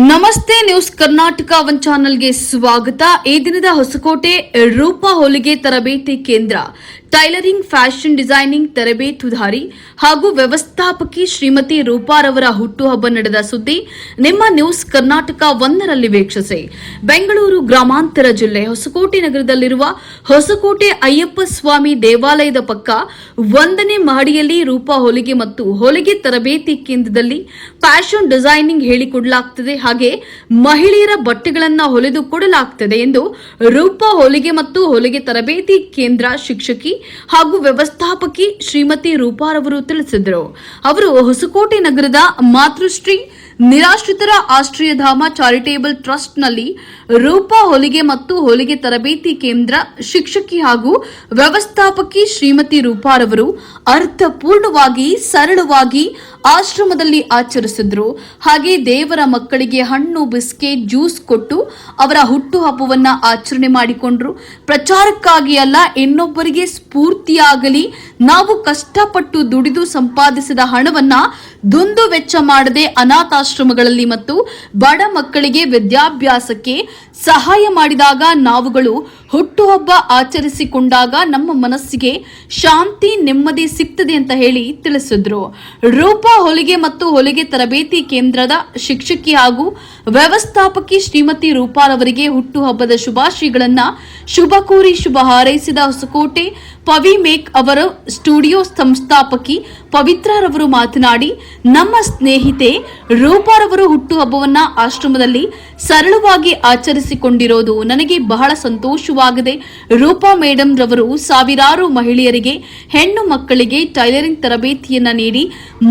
ನಮಸ್ತೆ news Karnataka one ಚಾನೆಲ್ಗೆ ಸ್ವಾಗತ. ಈ ದಿನದ ಹೊಸಕೋಟೆ ರೂಪಾ ಹೊಲಿಗೆ ತರಬೇತಿ ಕೇಂದ್ರ ಟೈಲರಿಂಗ್, ಫ್ಯಾಷನ್ ಡಿಸೈನಿಂಗ್ ತರಬೇತುದಾರಿ ಹಾಗೂ ವ್ಯವಸ್ಥಾಪಕಿ ಶ್ರೀಮತಿ ರೂಪಾರವರ ಹುಟ್ಟುಹಬ್ಬ ನಡೆದ ಸುದ್ದಿ ನಿಮ್ಮ ನ್ಯೂಸ್ ಕರ್ನಾಟಕ ಒಂದರಲ್ಲಿ ವೀಕ್ಷಿಸಿ. ಬೆಂಗಳೂರು ಗ್ರಾಮಾಂತರ ಜಿಲ್ಲೆ ಹೊಸಕೋಟೆ ನಗರದಲ್ಲಿರುವ ಹೊಸಕೋಟೆ ಅಯ್ಯಪ್ಪ ಸ್ವಾಮಿ ದೇವಾಲಯದ ಪಕ್ಕ 1ನೇ ಮಹಡಿಯಲ್ಲಿ ರೂಪಾ ಹೊಲಿಗೆ ಮತ್ತು ಹೊಲಿಗೆ ತರಬೇತಿ ಕೇಂದ್ರದಲ್ಲಿ ಫ್ಯಾಷನ್ ಡಿಸೈನಿಂಗ್ ಹೇಳಿಕೊಡಲಾಗುತ್ತದೆ, ಹಾಗೆ ಮಹಿಳೆಯರ ಬಟ್ಟೆಗಳನ್ನು ಹೊಲಿದು ಕೊಡಲಾಗುತ್ತದೆ ಎಂದು ರೂಪಾ ಹೊಲಿಗೆ ಮತ್ತು ಹೊಲಿಗೆ ತರಬೇತಿ ಕೇಂದ್ರ ಶಿಕ್ಷಕಿ ಹಾಗೂ ವ್ಯವಸ್ಥಾಪಕಿ ಶ್ರೀಮತಿ ರೂಪಾರವರು ತಿಳಿಸಿದರು. ಅವರು ಹೊಸಕೋಟೆ ನಗರದ ಮಾತೃಶ್ರೀ ನಿರಾಶ್ರಿತರ ಆಶ್ರಯಧಾಮ ಚಾರಿಟೇಬಲ್ ಟ್ರಸ್ಟ್ನಲ್ಲಿ ರೂಪಾ ಹೊಲಿಗೆ ಮತ್ತು ಹೊಲಿಗೆ ತರಬೇತಿ ಕೇಂದ್ರ ಶಿಕ್ಷಕಿ ಹಾಗೂ ವ್ಯವಸ್ಥಾಪಕಿ ಶ್ರೀಮತಿ ರೂಪಾರವರು ಅರ್ಥಪೂರ್ಣವಾಗಿ ಸರಳವಾಗಿ ಆಶ್ರಮದಲ್ಲಿ ಆಚರಿಸಿದ್ರು. ಹಾಗೆ ದೇವರ ಮಕ್ಕಳಿಗೆ ಹಣ್ಣು, ಬಿಸ್ಕೆಟ್, ಜ್ಯೂಸ್ ಕೊಟ್ಟು ಅವರ ಹುಟ್ಟುಹಬ್ಬವನ್ನ ಆಚರಣೆ ಮಾಡಿಕೊಂಡ್ರು. ಪ್ರಚಾರಕ್ಕಾಗಿ ಅಲ್ಲ, ಇನ್ನೊಬ್ಬರಿಗೆ ಸ್ಫೂರ್ತಿಯಾಗಲಿ, ನಾವು ಕಷ್ಟಪಟ್ಟು ದುಡಿದು ಸಂಪಾದಿಸಿದ ಹಣವನ್ನ ದುಂದು ವೆಚ್ಚ ಮಾಡದೆ ಅನಾಥಾಶ್ರಮಗಳಲ್ಲಿ ಮತ್ತು ಬಡ ಮಕ್ಕಳಿಗೆ ವಿದ್ಯಾಭ್ಯಾಸಕ್ಕೆ ಸಹಾಯ ಮಾಡಿದಾಗ, ನಾವುಗಳು ಹುಟ್ಟುಹಬ್ಬ ಆಚರಿಸಿಕೊಂಡಾಗ ನಮ್ಮ ಮನಸ್ಸಿಗೆ ಶಾಂತಿ, ನೆಮ್ಮದಿ ಸಿಗ್ತದೆ ಅಂತ ಹೇಳಿ ತಿಳಿಸಿದ್ರು. ರೂಪಾ ಹೊಲಿಗೆ ಮತ್ತು ಹೊಲಿಗೆ ತರಬೇತಿ ಕೇಂದ್ರದ ಶಿಕ್ಷಕಿ ಹಾಗೂ ವ್ಯವಸ್ಥಾಪಕಿ ಶ್ರೀಮತಿ ರೂಪಾರವರಿಗೆ ಹುಟ್ಟುಹಬ್ಬದ ಶುಭಾಶಯಗಳನ್ನ ಶುಭ ಕೋರಿ ಶುಭ ಹಾರೈಸಿದ ಹೊಸಕೋಟೆ ಪವಿ ಮೇಕ್ ಅವರ ಸ್ಟುಡಿಯೋ ಸಂಸ್ಥಾಪಕಿ ಪವಿತ್ರರವರು ಮಾತನಾಡಿ, ನಮ್ಮ ಸ್ನೇಹಿತೆ ರೂಪಾರವರು ಹುಟ್ಟುಹಬ್ಬವನ್ನ ಆಶ್ರಮದಲ್ಲಿ ಸರಳವಾಗಿ ಆಚರಿಸಿಕೊಂಡಿರೋದು ನನಗೆ ಬಹಳ ಸಂತೋಷವಾಗಿದೆ. ರೂಪಾ ಮೇಡಂ ರವರು ಸಾವಿರಾರು ಮಹಿಳೆಯರಿಗೆ, ಹೆಣ್ಣು ಮಕ್ಕಳಿಗೆ ಟೈಲರಿಂಗ್ ತರಬೇತಿಯನ್ನ ನೀಡಿ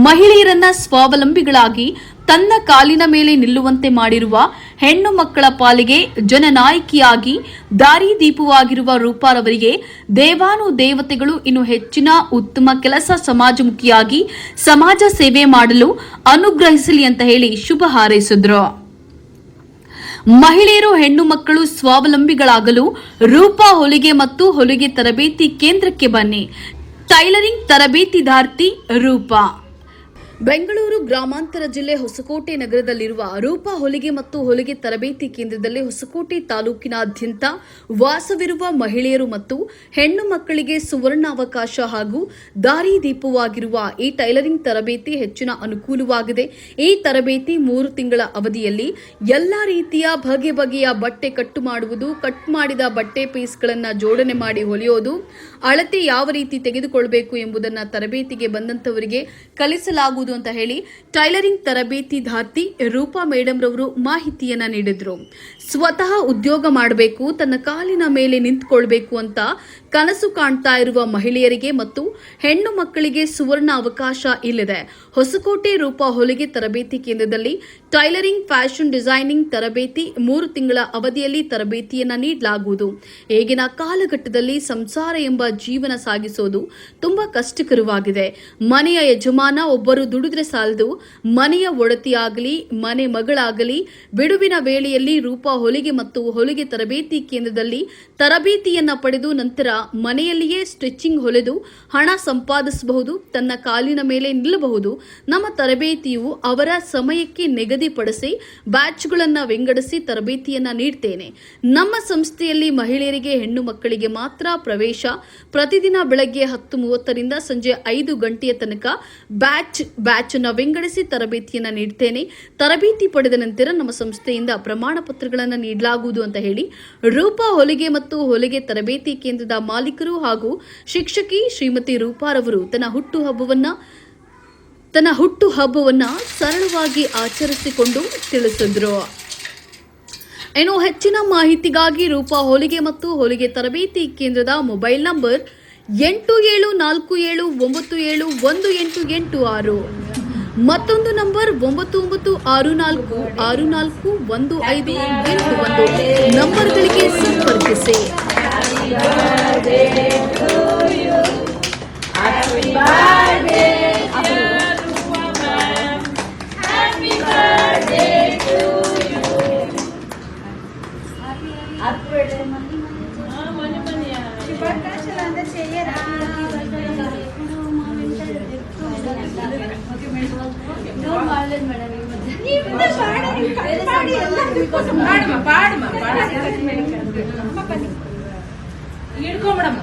ಮಹಿಳೆಯರನ್ನ ಸ್ವಾವಲಂಬಿಗಳಾಗಿ ತನ್ನ ಕಾಲಿನ ಮೇಲೆ ನಿಲ್ಲುವಂತೆ ಮಾಡಿರುವ ಹೆಣ್ಣು ಮಕ್ಕಳ ಪಾಲಿಗೆ ಜನನಾಯಕಿಯಾಗಿ ದಾರಿದೀಪವಾಗಿರುವ ರೂಪಾರವರಿಗೆ ದೇವಾನುದೇವತೆಗಳು ಇನ್ನು ಹೆಚ್ಚಿನ ಉತ್ತಮ ಕೆಲಸ, ಸಮಾಜಮುಖಿಯಾಗಿ ಸಮಾಜ ಸೇವೆ ಮಾಡಲು ಅನುಗ್ರಹಿಸಲಿ ಅಂತ ಹೇಳಿ ಶುಭ ಹಾರೈಸಿದ್ರು. ಮಹಿಳೆಯರು, ಹೆಣ್ಣು ಮಕ್ಕಳು ಸ್ವಾವಲಂಬಿಗಳಾಗಲು ರೂಪಾ ಹೊಲಿಗೆ ಮತ್ತು ಹೊಲಿಗೆ ತರಬೇತಿ ಕೇಂದ್ರಕ್ಕೆ ಬನ್ನಿ. ಟೈಲರಿಂಗ್ ತರಬೇತಿದಾರ್ತಿ ರೂಪಾ. ಬೆಂಗಳೂರು ಗ್ರಾಮಾಂತರ ಜಿಲ್ಲೆ ಹೊಸಕೋಟೆ ನಗರದಲ್ಲಿರುವ ರೂಪಾ ಹೊಲಿಗೆ ಮತ್ತು ಹೊಲಿಗೆ ತರಬೇತಿ ಕೇಂದ್ರದಲ್ಲಿ ಹೊಸಕೋಟೆ ತಾಲೂಕಿನಾದ್ಯಂತ ವಾಸವಿರುವ ಮಹಿಳೆಯರು ಮತ್ತು ಹೆಣ್ಣು ಮಕ್ಕಳಿಗೆ ಸುವರ್ಣಾವಕಾಶ ಹಾಗೂ ದಾರಿದೀಪವಾಗಿರುವ ಈ ಟೈಲರಿಂಗ್ ತರಬೇತಿ ಹೆಚ್ಚಿನ ಅನುಕೂಲವಾಗಿದೆ. ಈ ತರಬೇತಿ 3 ತಿಂಗಳ ಅವಧಿಯಲ್ಲಿ ಎಲ್ಲಾ ರೀತಿಯ ಬಗೆ ಬಗೆಯ ಬಟ್ಟೆ ಕಟ್ಟು ಮಾಡುವುದು, ಕಟ್ ಮಾಡಿದ ಬಟ್ಟೆ ಪೀಸ್ಗಳನ್ನು ಜೋಡಣೆ ಮಾಡಿ ಹೊಲಿಯೋದು, ಅಳತೆ ಯಾವ ರೀತಿ ತೆಗೆದುಕೊಳ್ಳಬೇಕು ಎಂಬುದನ್ನು ತರಬೇತಿಗೆ ಬಂದಂತವರಿಗೆ ಕಲಿಸಲಾಗುವುದು ಅಂತ ಹೇಳಿ ಟೈಲರಿಂಗ್ ತರಬೇತಿದಾರ್ತಿ ರೂಪಾ ಮೇಡಂ ರವರು ಮಾಹಿತಿಯನ್ನ ನೀಡಿದ್ರು. ಸ್ವತಃ ಉದ್ಯೋಗ ಮಾಡಬೇಕು, ತನ್ನ ಕಾಲಿನ ಮೇಲೆ ನಿಂತುಕೊಳ್ಬೇಕು ಅಂತ ಕನಸು ಕಾಣ್ತಾ ಇರುವ ಮಹಿಳೆಯರಿಗೆ ಮತ್ತು ಹೆಣ್ಣು ಮಕ್ಕಳಿಗೆ ಸುವರ್ಣ ಅವಕಾಶ ಇಲ್ಲಿದೆ. ಹೊಸಕೋಟೆ ರೂಪಾ ಹೊಲಿಗೆ ತರಬೇತಿ ಕೇಂದ್ರದಲ್ಲಿ ಟೈಲರಿಂಗ್, ಫ್ಯಾಷನ್ ಡಿಸೈನಿಂಗ್ ತರಬೇತಿ 3 ತಿಂಗಳ ಅವಧಿಯಲ್ಲಿ ತರಬೇತಿಯನ್ನ ನೀಡಲಾಗುವುದು. ಈಗಿನ ಕಾಲಘಟ್ಟದಲ್ಲಿ ಸಂಸಾರ ಎಂಬ ಜೀವನ ಸಾಗಿಸೋದು ತುಂಬಾ ಕಷ್ಟಕರವಾಗಿದೆ. ಮನೆಯ ಯಜಮಾನ ಒಬ್ಬರು ದುಡಿದ್ರೆ ಸಾಲದು, ಮನೆಯ ಒಡತಿಯಾಗಲಿ, ಮನೆ ಮಗಳಾಗಲಿ ಬಿಡುವಿನ ವೇಳೆಯಲ್ಲಿ ರೂಪಾ ಹೊಲಿಗೆ ಮತ್ತು ಹೊಲಿಗೆ ತರಬೇತಿ ಕೇಂದ್ರದಲ್ಲಿ ತರಬೇತಿಯನ್ನ ಪಡೆದು ನಂತರ ಮನೆಯಲ್ಲಿಯೇ ಸ್ಟಿಚಿಂಗ್ ಹೊಲೆದು ಹಣ ಸಂಪಾದಿಸಬಹುದು, ತನ್ನ ಕಾಲಿನ ಮೇಲೆ ನಿಲ್ಲಬಹುದು. ನಮ್ಮ ತರಬೇತಿಯು ಅವರ ಸಮಯಕ್ಕೆ ನಿಗದಿಪಡಿಸಿ ಬ್ಯಾಚ್ಗಳನ್ನು ವಿಂಗಡಿಸಿ ತರಬೇತಿಯನ್ನ ನೀಡ್ತೇನೆ. ನಮ್ಮ ಸಂಸ್ಥೆಯಲ್ಲಿ ಮಹಿಳೆಯರಿಗೆ, ಹೆಣ್ಣು ಮಕ್ಕಳಿಗೆ ಮಾತ್ರ ಪ್ರವೇಶ. ಪ್ರತಿದಿನ ಬೆಳಗ್ಗೆ 10:30ರಿಂದ ಸಂಜೆ 5 ಗಂಟೆಯ ತನಕ ಬ್ಯಾಚ್ ಅನ್ನು ವಿಂಗಡಿಸಿ ತರಬೇತಿಯನ್ನ ನೀಡ್ತೇನೆ. ತರಬೇತಿ ಪಡೆದ ನಂತರ ನಮ್ಮ ಸಂಸ್ಥೆಯಿಂದ ಪ್ರಮಾಣ ಪತ್ರಗಳನ್ನು ನೀಡಲಾಗುವುದು ಅಂತ ಹೇಳಿ ರೂಪಾ ಹೊಲಿಗೆ ಮತ್ತು ಹೊಲಿಗೆ ತರಬೇತಿ ಕೇಂದ್ರದ ಮಾಲೀಕರು ಹಾಗೂ ಶಿಕ್ಷಕಿ ಶ್ರೀಮತಿ ರೂಪಾರವರು ತನ್ನ ಹುಟ್ಟುಹಬ್ಬವನ್ನ ಸರಳವಾಗಿ ಆಚರಿಸಿಕೊಂಡು ತಿಳಿಸಿದ್ರು. ಇನ್ನು ಹೆಚ್ಚಿನ ಮಾಹಿತಿಗಾಗಿ ರೂಪಾ ಹೊಲಿಗೆ ಮತ್ತು ಹೊಲಿಗೆ ತರಬೇತಿ ಕೇಂದ್ರದ ಮೊಬೈಲ್ ನಂಬರ್ 8747971886, ಮತ್ತೊಂದು ನಂಬರ್ 9964641581 ನಂಬರ್ಗಳಿಗೆ ಸಂಪರ್ಕಿಸಿ. ಮೇಡಮ್ ಹಿಡ್ಕೊಂಬಿಡಮ್ಮ.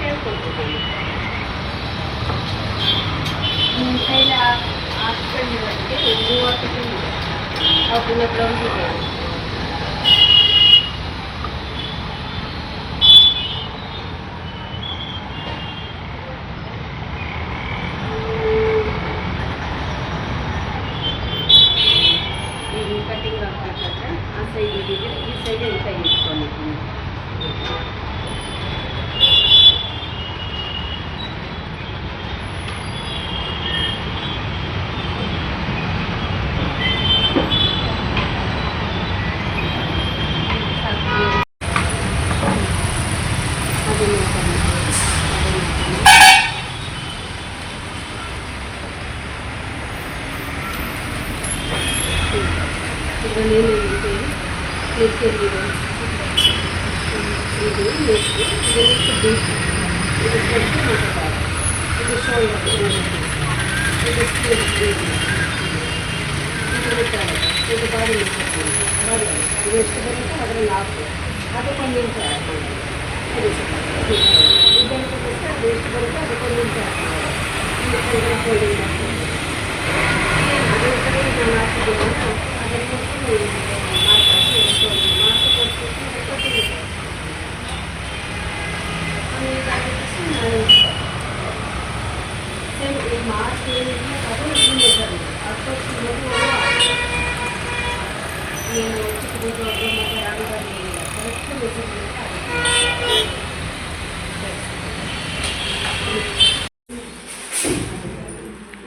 ಹೇಳ್ಕೊಡ್ತಿದ್ದೀನಿ. ನಿಮ್ಮ ಕೈಲಿ ಹಾಕ್ಕೊಂಡಿರೋದಕ್ಕೆ 30 ತಿಂಗಳು ಅವ್ರನ್ನ ಬ್ಲೌಸಿಗೆ ಕಟಿಂಗ್ ಹಾಕ್ಬೇಕಾದ್ರೆ ಆ ಸೈಡ್ ಇದ್ದೀವಿ, ಈ ಸೈಡ್ ಕೈ ಇಟ್ಕೊಂಡಿದ್ದೀನಿ. ಇದರಲ್ಲಿ ಏನೇನಿದೆ ನೆಕ್ಕೆಲ್ಲಿದೆ, ಇದು ನೆಕ್ಕು, ಇದು ನೆಕ್ ಬೇಕು, ಇದು ಕಟ್ಟು ಮತ್ತು ಬಾಲ, ಇದು ಶೋಲ್ಡರ್, ಇದು ಸ್ಲೀವ್ ಬೇಕು, ಇದು ಕೆಳಗೆ, ಇದು ಬಾಡಿ ಮಾಡ್ಕೊಳ್ತೀನಿ, ಬಾಡಿ ಇದು ಎಷ್ಟು ಬರುತ್ತೆ ಅದರಲ್ಲಿ ಹಾಕು, ಅದಕ್ಕೊಂದು ನಿಮಿಷ ಆ್ಯಡ್ ಮಾಡಿ, ಇದು ಇದಕ್ಕೆ ಅದು ಎಷ್ಟು ಬರುತ್ತೆ ಅದಕ್ಕೊಂದು ನಿಮಿಷ ಆ್ಯಡ್ ಮಾಡಿ, ಇದು ಕೆಳಗಡೆ ಫೋಲ್ಡಿಂಗ್ ಮಾಡ್ತೀನಿ. ಅದೇ ಕಡೆ ನಾನು ಹಾಕಿದ್ದೀನಲ್ಲ ಅದನ್ನು ಕೊಟ್ಟು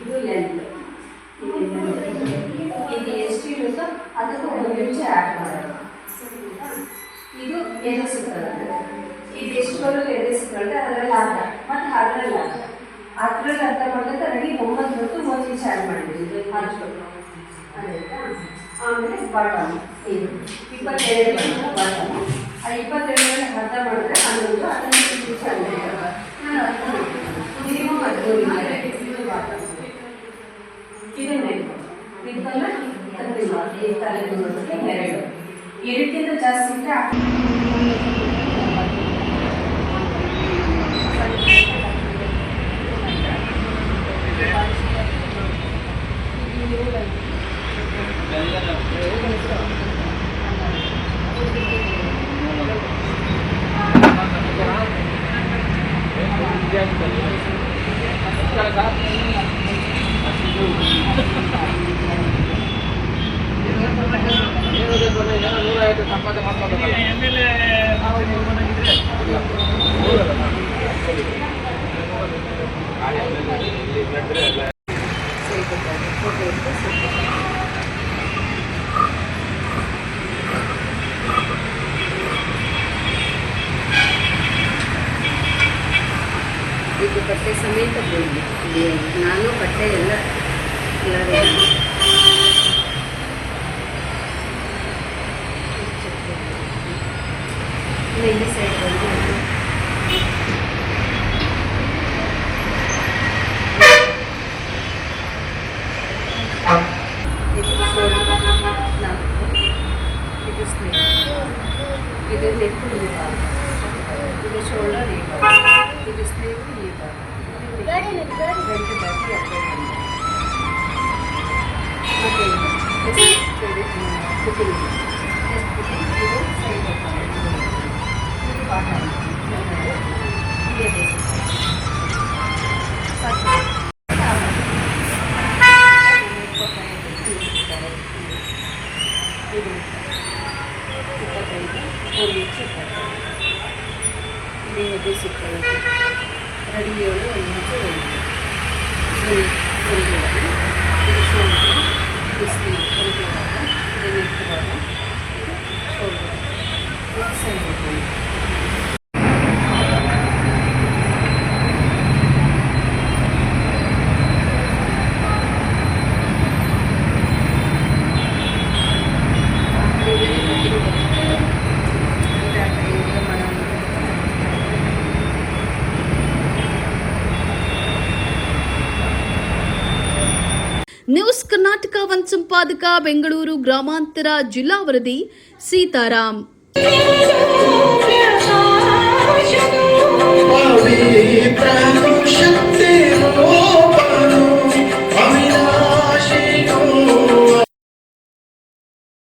ಇದು ಲೆಂತ್, ಇದು ಎಷ್ಟು ಇರುತ್ತೋ ಅದಕ್ಕೆ ಒಂದು ನಿಮಿಷ ಆ್ಯಡ್ ಮಾಡೋದು. ಇದು ಎದೆ ಸುತ್ತಳತೆ, ಇದು ಎಷ್ಟು ಬರುತ್ತೆ ಎದೆ ಸುತ್ತಳತೆ ಅದರಲ್ಲಿ ಅರ್ಧ ಮತ್ತು ಅದರಲ್ಲಿ ಅರ್ಧ ಮಾಡೋದಕ್ಕೆ ರೆಡಿ 9 ಹೊತ್ತು 1 ನಿಮಿಷ ಆ್ಯಡ್ ಮಾಡಿದ್ದೀವಿ ಅಷ್ಟು ಆಯ್ತಾ. ಆಮೇಲೆ ಬಾಟಮ್ ಇದು 22 ಬಂದು ಬಾಟಮ್, ಆ 22 ಅರ್ಧ ಮಾಡಿದ್ರೆ 11 ಅದನ್ನು 1 ನಿಮಿಷ ನಾನು ಮಿನಿಮಮ್ 15 ಇದು ಬಾಟಮ್, ಇದು ನೆಕ್, ಇದೆಲ್ಲ ಕತ್ತಿಲ್ಲ ಈ ತಲೆ ನೋಡೋದಕ್ಕೆ 2 ಜಾಸ್ತಿ ಇದ್ದರೆ ಇದು ಬಟ್ಟೆ ಸಮೇತ ಬೇಕು. ನಾನು ಬಟ್ಟೆ ಎಲ್ಲ ಈ ಸೈಡ್ ಬಂದು ಇದು ಸ್ಲೀವ್, ಇದು ನೆಕ್ ಈ ಭಾಗ, ಇದು ಶೋಲ್ಡರ್ ಈ ಭಾಗ, ಇದು ಸ್ಲೀವ್ ಈ ಭಾಗ, ಫ್ರಂಟ್ ಬ್ಯಾಕ್ ಎರಡು ಮತ್ತು ಫಿಟ್ಟಿಂಗ್ ಇದು ಸೈಡ್ ಇದು ಬಾಟಮ್ ಇದೆ ಇದು 25 ಇದು ಎದೆ ಸುತ್ತಳತೆ ರೆಡಿಯೋಳು 1 ಇಂಚು ಇದು ಶೋಲ್ಡರ್, ಇದು ಸ್ಲೀವ್ ಇದು ನೆಕ್ ಭಾಗ, ಇದು ಶೋಲ್ಡರ್, ಇದು ಸೈಡ್ ಭಾಗ. ನ್ಯೂಸ್ ಕರ್ನಾಟಕ 1 ಸಂಪಾದಕ ಬೆಂಗಳೂರು ಗ್ರಾಮಾಂತರ ಜಿಲ್ಲಾ ವರದಿ ಸೀತಾರಾಮ್.